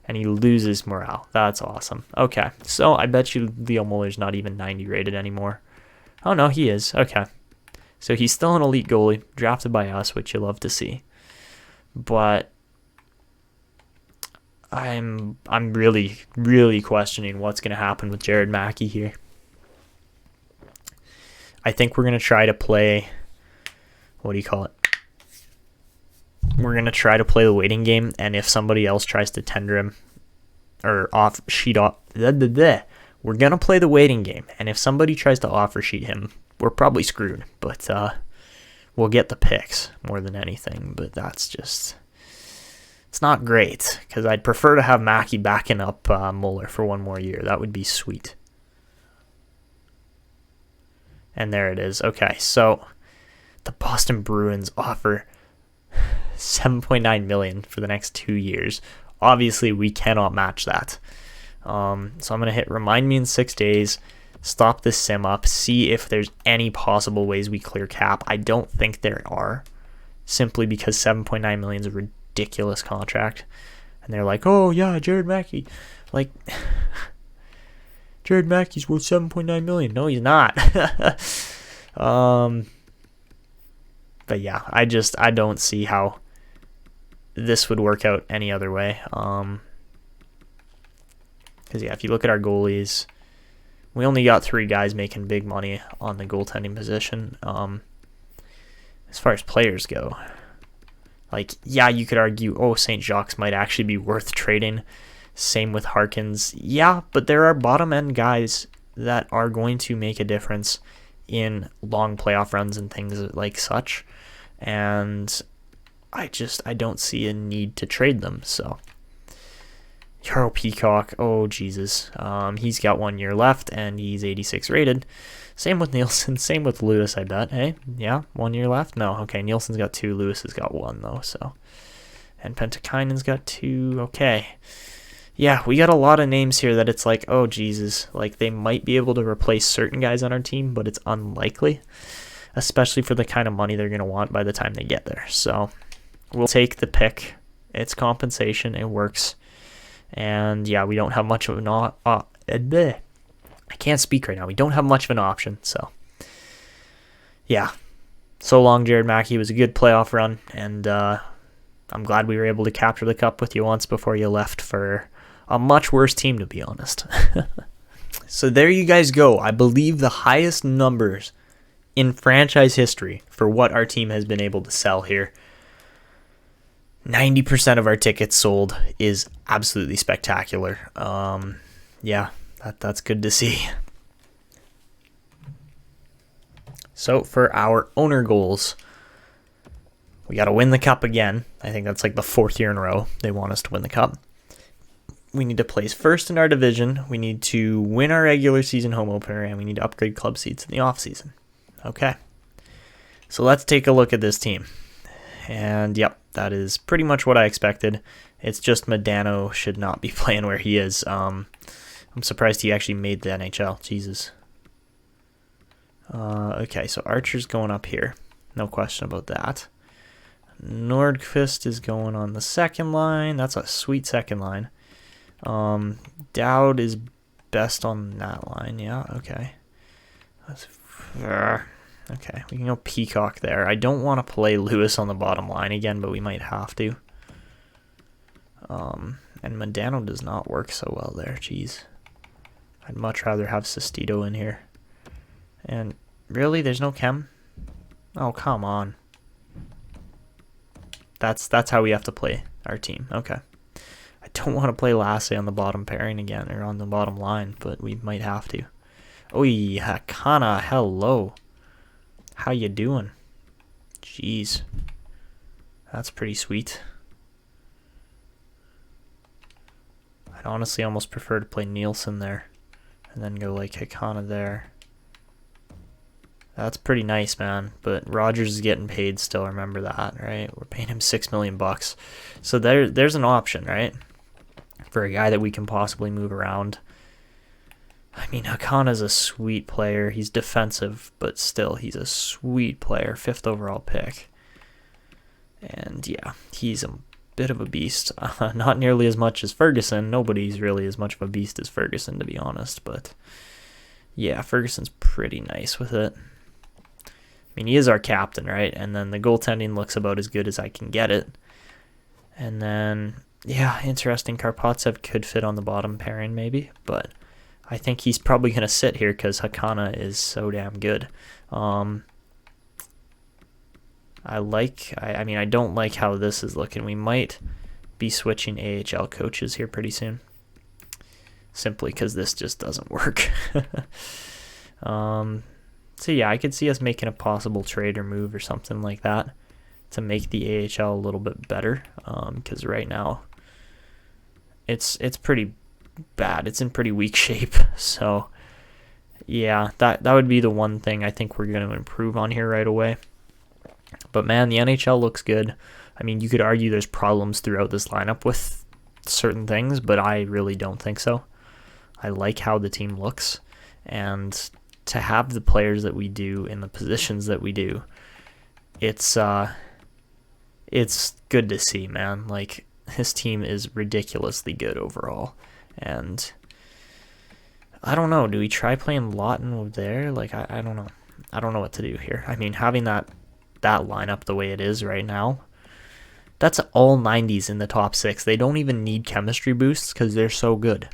And he loses morale. That's awesome. Okay. So I bet you Leo Muller's not even 90 rated anymore. Oh, no, he is. Okay. So he's still an elite goalie, drafted by us, which you love to see. But I'm really, really questioning what's going to happen with Jared Mackey here. I think we're going to try to play, what do you call it? We're going to try to play the waiting game, and if somebody else tries to tender him, or we're going to play the waiting game, and if somebody tries to offer sheet him, we're probably screwed, but we'll get the picks more than anything, but that's just, it's not great, because I'd prefer to have Mackey backing up Muller for 1 more year. That would be sweet. And there it is. Okay, so the Boston Bruins offer $7.9 million for the next 2 years. Obviously, we cannot match that. So I'm going to hit remind me in 6 days, stop this sim up, see if there's any possible ways we clear cap. I don't think there are, simply because $7.9 million is a ridiculous contract. And they're like, oh, yeah, Jared Mackey. Like, Jared Mackey's worth $7.9 million. No, he's not. But yeah, I don't see how this would work out any other way. Because yeah, if you look at our goalies, we only got 3 guys making big money on the goaltending position. As far as players go, like, yeah, you could argue, oh, St. Jacques might actually be worth trading. Same with Harkins. Yeah, but there are bottom end guys that are going to make a difference in long playoff runs and things like such. And I don't see a need to trade them. So Jarl Peacock, oh Jesus, he's got 1 year left and he's 86 rated. Same with Nielsen, same with Lewis, I bet. Hey, yeah, 1 year left. No, okay, Nielsen's got 2, Lewis has got 1 though. So, and Pentikainen's got 2. Okay, yeah, we got a lot of names here that it's like, oh Jesus, like they might be able to replace certain guys on our team, but it's unlikely, especially for the kind of money they're going to want by the time they get there. So we'll take the pick. It's compensation. It works. And yeah, we don't have much of an I can't speak right now. We don't have much of an option. So yeah, so long, Jared Mackey. It was a good playoff run, and I'm glad we were able to capture the cup with you once before you left for a much worse team, to be honest. So there you guys go. I believe the highest numbers in franchise history for what our team has been able to sell here. 90% of our tickets sold is absolutely spectacular. Yeah, that's good to see. So for our owner goals, we got to win the cup again. I think that's like the 4th year in a row they want us to win the cup. We need to place first in our division. We need to win our regular season home opener, and we need to upgrade club seats in the offseason. Okay. So let's take a look at this team. And yep, that is pretty much what I expected. It's just Modano should not be playing where he is. I'm surprised he actually made the NHL. Jesus. Okay, so Archer's going up here. No question about that. Nordqvist is going on the second line. That's a sweet second line. Dowd is best on that line. Yeah, okay. Okay, we can go Peacock there. I don't want to play Lewis on the bottom line again, but we might have to. And Modano does not work so well there. Jeez. I'd much rather have Sestito in here. And really, there's no chem? Oh, come on. That's how we have to play our team. Okay. I don't want to play Lasse on the bottom pairing again, or on the bottom line, but we might have to. Oi, Hakana, hello. How you doing? Jeez. That's pretty sweet. I'd honestly almost prefer to play Nielsen there, and then go like Hakana there. That's pretty nice, man. But Rogers is getting paid still. Remember that, right? We're paying him $6 million. So there's an option, right? For a guy that we can possibly move around. I mean, Hakana's a sweet player. He's defensive, but still, he's a sweet player. 5th overall pick. And yeah, he's a bit of a beast. Not nearly as much as Ferguson. Nobody's really as much of a beast as Ferguson, to be honest. But yeah, Ferguson's pretty nice with it. I mean, he is our captain, right? And then the goaltending looks about as good as I can get it. And then, yeah, interesting. Karpatsev could fit on the bottom pairing maybe, but I think he's probably going to sit here because Hakana is so damn good. I mean, I don't like how this is looking. We might be switching AHL coaches here pretty soon. Simply because this just doesn't work. So yeah, I could see us making a possible trade or move or something like that to make the AHL a little bit better. Because right now, it's pretty bad. It's in pretty weak shape. So yeah, that would be the one thing I think we're going to improve on here right away. But man, the NHL looks good. I mean, you could argue there's problems throughout this lineup with certain things, but I really don't think so. I like how the team looks, and to have the players that we do in the positions that we do, it's good to see, man. Like, this team is ridiculously good overall, and I don't know. Do we try playing Lawton there? Like, I don't know. I don't know what to do here. I mean, having that lineup the way it is right now, that's all 90s in the top 6. They don't even need chemistry boosts because they're so good.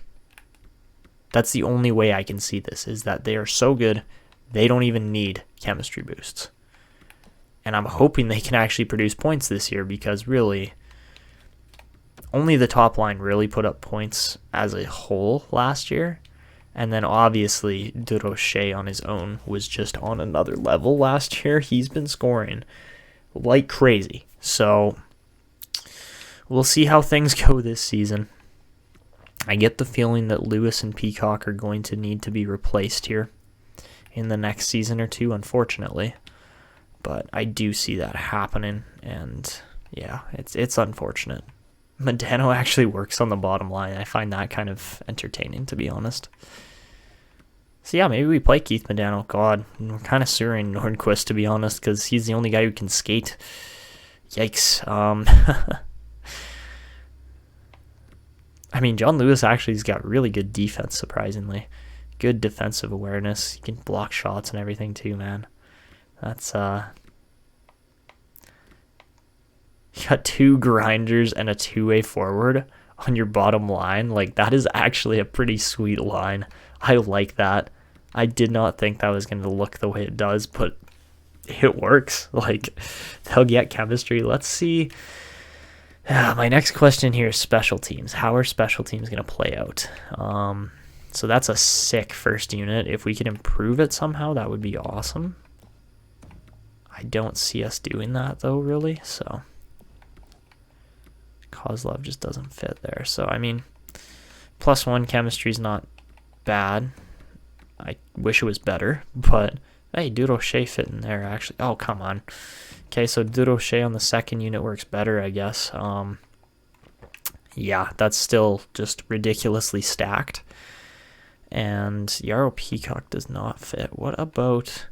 That's the only way I can see this, is that they are so good, they don't even need chemistry boosts. And I'm hoping they can actually produce points this year, because really, only the top line really put up points as a whole last year. And then obviously, Durocher on his own was just on another level last year. He's been scoring like crazy. So we'll see how things go this season. I get the feeling that Lewis and Peacock are going to need to be replaced here in the next season or two, unfortunately. But I do see that happening, and yeah, it's unfortunate. Modano actually works on the bottom line. I find that kind of entertaining, to be honest. So yeah, maybe we play Keith Modano. God, we're kind of suing Nordqvist, to be honest, because he's the only guy who can skate. Yikes. I mean, John Lewis actually has got really good defense, surprisingly. Good defensive awareness. He can block shots and everything too, man. That's, you got 2 grinders and a 2-way forward on your bottom line. Like, that is actually a pretty sweet line. I like that. I did not think that was going to look the way it does, but it works. Like, they'll get chemistry. Let's see. My next question here is special teams. How are special teams going to play out? So that's a sick first unit. If we could improve it somehow, that would be awesome. I don't see us doing that, though, really. So Kozlov just doesn't fit there. So, I mean, +1 chemistry is not bad. I wish it was better, but hey, Durocher fit in there, actually. Oh, come on. Okay, so Durocher on the second unit works better, I guess. Yeah, that's still just ridiculously stacked. And Yarrow Peacock does not fit. What about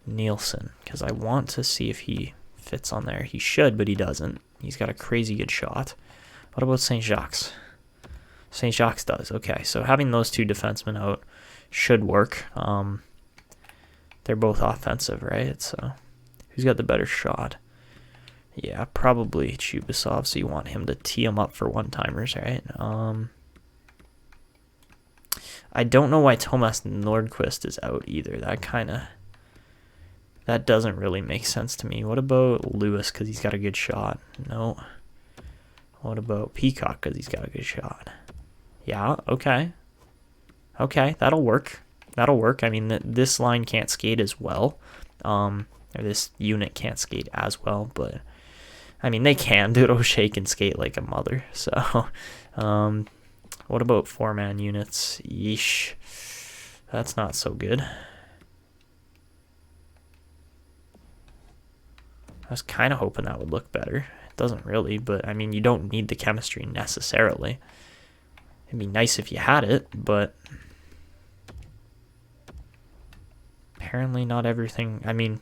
Nielsen? Because I want to see if he fits on there. He should, but he doesn't. He's got a crazy good shot. What about St. Jacques? St. Jacques does. Okay, so having those two defensemen out should work. They're both offensive, right? So who's got the better shot? Yeah, probably Chubasov, so you want him to tee him up for one-timers, right? I don't know why Thomas Nordquist is out either. That doesn't really make sense to me. What about Lewis, because he's got a good shot? No. What about Peacock, because he's got a good shot? Yeah, okay. Okay, that'll work. That'll work. I mean, this line can't skate as well. Or this unit can't skate as well, but I mean, they can. Dude, O'Shea can skate like a mother. So, what about 4-man units? Yeesh. That's not so good. I was kind of hoping that would look better. It doesn't really, but I mean, you don't need the chemistry necessarily. It'd be nice if you had it, but apparently not everything. I mean,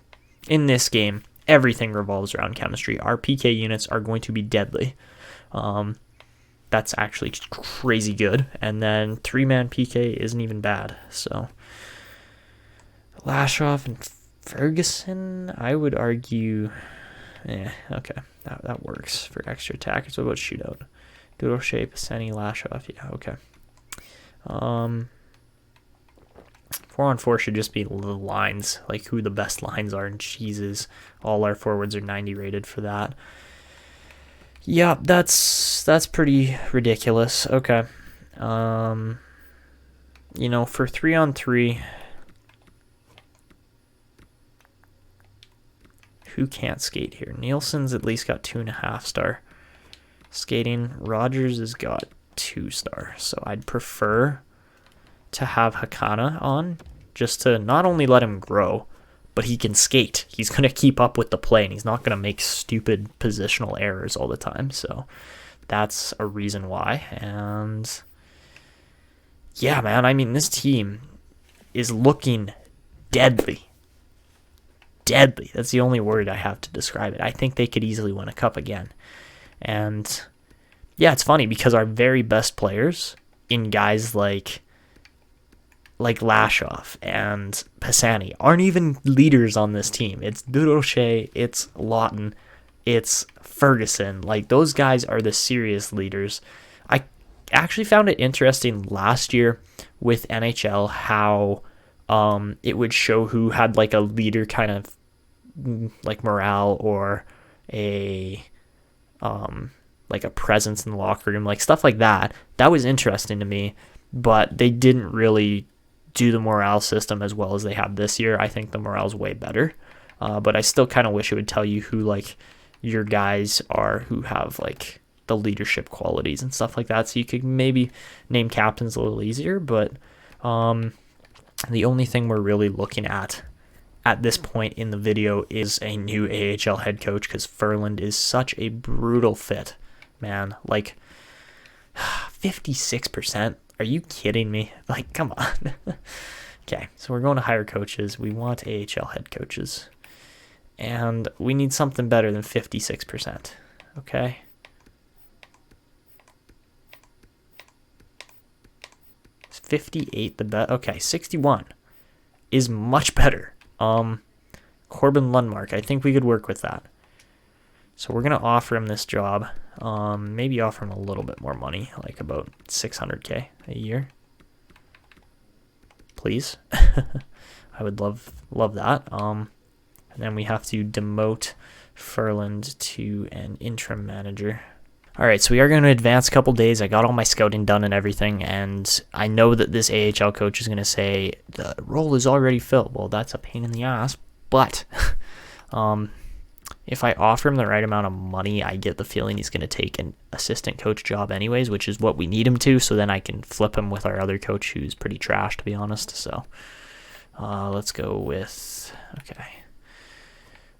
in this game, everything revolves around chemistry. Our PK units are going to be deadly. That's actually crazy good. And then 3-man PK isn't even bad. So Lashoff and Ferguson, I would argue, okay, that works for extra attackers. What about shootout? Doodle Shape, Senny, Lashoff, yeah, okay. 4-on-4 should just be the lines, like who the best lines are, and Jesus, all our forwards are 90 rated for that. Yeah, that's pretty ridiculous. Okay. For 3-on-3, who can't skate here? Nielsen's at least got 2.5 star skating. Rogers has got 2 star. So I'd prefer to have Hakana on, just to not only let him grow, but he can skate. He's going to keep up with the play, and he's not going to make stupid positional errors all the time. So that's a reason why. And yeah, man, I mean, this team is looking deadly. Deadly. That's the only word I have to describe it. I think they could easily win a cup again. And yeah, it's funny because our very best players in guys like Lashoff and Pisani aren't even leaders on this team. It's Durocher, it's Lawton, it's Ferguson. Like, those guys are the serious leaders. I actually found it interesting last year with NHL how it would show who had like a leader kind of like morale or a like a presence in the locker room, like stuff like that. That was interesting to me, but they didn't really do the morale system as well as they have this year. I think the morale's way better, but I still kind of wish it would tell you who like your guys are who have like the leadership qualities and stuff like that, so you could maybe name captains a little easier. But the only thing we're really looking at this point in the video is a new AHL head coach, because Ferland is such a brutal fit, man. Like 56%. Are you kidding me? Like, come on. Okay, so we're going to hire coaches. We want AHL head coaches. And we need something better than 56%. Okay? Is 58 the best? Okay, 61 is much better. Corbin Lundmark, I think we could work with that. So we're going to offer him this job. Maybe offer him a little bit more money, like about $600K a year. Please. I would love that. And then we have to demote Ferland to an interim manager. All right, so we are going to advance a couple days. I got all my scouting done and everything, and I know that this AHL coach is going to say the role is already filled. Well, that's a pain in the ass, but if I offer him the right amount of money, I get the feeling he's going to take an assistant coach job anyways, which is what we need him to, so then I can flip him with our other coach who's pretty trash, to be honest. So let's go with, okay.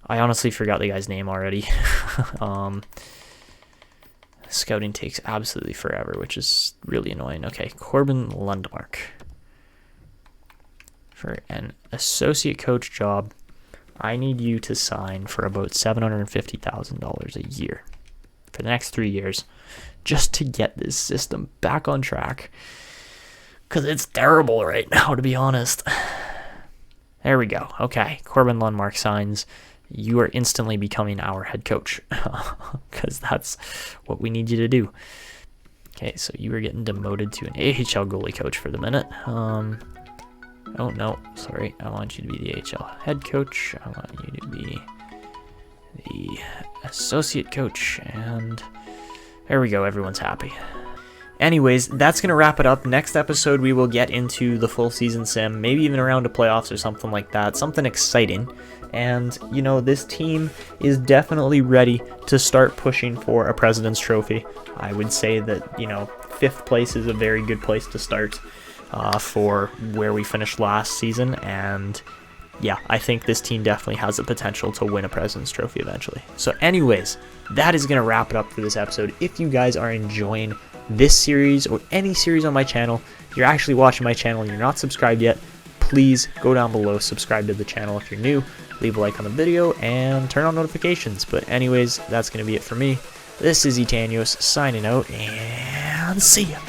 I honestly forgot the guy's name already. Scouting takes absolutely forever, which is really annoying. Okay, Corbin Lundmark for an associate coach job I need you to sign for about $750,000 a year for the next 3 years just to get this system back on track. Because it's terrible right now, to be honest. There we go. Okay, Corbin Lundmark signs. You are instantly becoming our head coach because that's what we need you to do. Okay, so you are getting demoted to an AHL goalie coach for the minute. Oh, no, sorry. I want you to be the AHL head coach. I want you to be the associate coach. And there we go. Everyone's happy. Anyways, that's going to wrap it up. Next episode, we will get into the full season sim, maybe even around the playoffs or something like that. Something exciting. And, you know, this team is definitely ready to start pushing for a President's Trophy. I would say that, you know, 5th place is a very good place to start for where we finished last season. And yeah, I think this team definitely has the potential to win a President's Trophy eventually. So anyways, that is going to wrap it up for this episode. If you guys are enjoying this series or any series on my channel, you're actually watching my channel and you're not subscribed yet, please go down below, subscribe to the channel if you're new, leave a like on the video, and turn on notifications. But anyways, that's going to be it for me. This is Etanyos signing out, and see ya.